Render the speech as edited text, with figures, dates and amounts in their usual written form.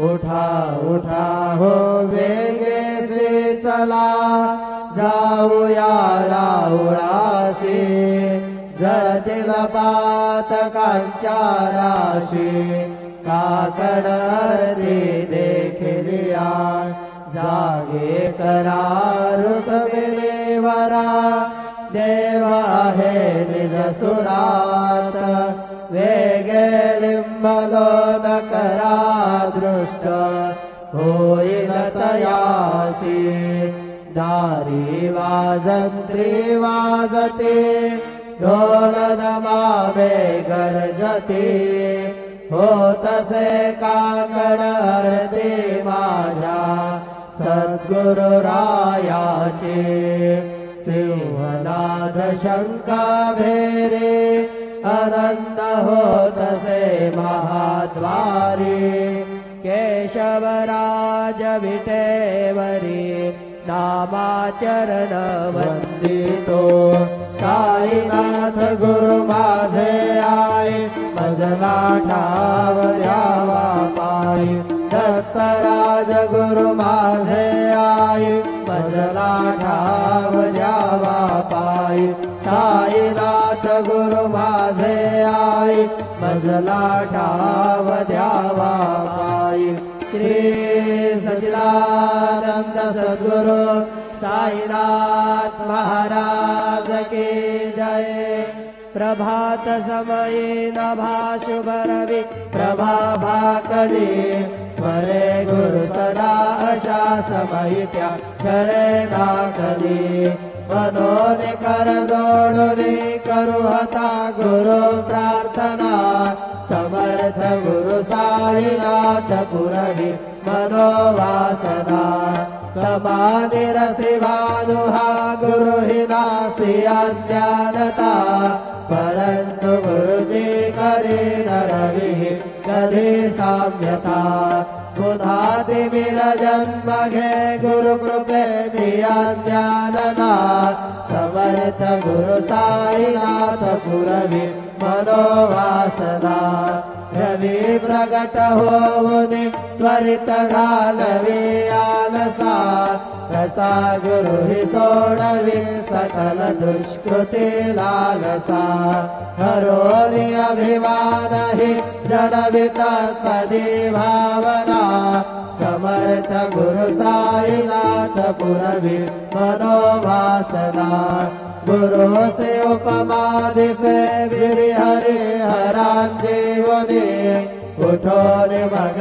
उठा उठा हो वेगे से चला जाऊया राऊळासी जळतील पातकांच्या राशी काकड आरती देखलिया जागे करा ऋतविलेवरा देव आहे निज सुरात वेगे लिंबलोन करा दृष्ट होईल तयासी दारी वाजंत्री वाजते ढोल दमावे गरजते होतसे काकड आरती माझ्या सद्गुरु रायाचे सिंहनाद शंका भेरे आनंद होतसे महाद्वारी केशवराज विटेवरी नामाचरण वंदितो साईनाथ गुरु माझे आय मजला ठाव द्यावा पायी दत्तराज गुरु माझे आय मजला ठाव द्यावा पायी साईनाथ गुरु माझे आय मजला ठाव द्यावा पायी श्री सच्चिदानंद सद्गुरु साईनाथ महाराज की जय। प्रभात समये नभा शुभ रवि प्रभाभाकली स्मरे गुरु सदा अशा समयित्या क्षणे दाखली मनोने कर जोडुनी करू हता गुरु प्रार्थना समर्थ गुरु साईनाथ पुरवी मनोवासना तमानिरसि भानुहा गुरु हिनासी अज्ञानता परंतु गुरुजी करी नरवी कधी साम्यता पुन्हादि विर जन्म घे गुरु कृपे दिया ज्ञानना समर्थ गुरु साईनाथ पुरवी मनोवासना रवि प्रगट होऊनी त्वरित घालवी आलसा तसा गुरु हि सोडवी सकल दुष्कृती लालसा हरोनी अभिमान हि जडवित कधी भावना समर्थ गुरु साईनाथ पुरवी मनोवासना गुरु से उपमा दिसे वीर हरि हरांजीवनी उठोने मग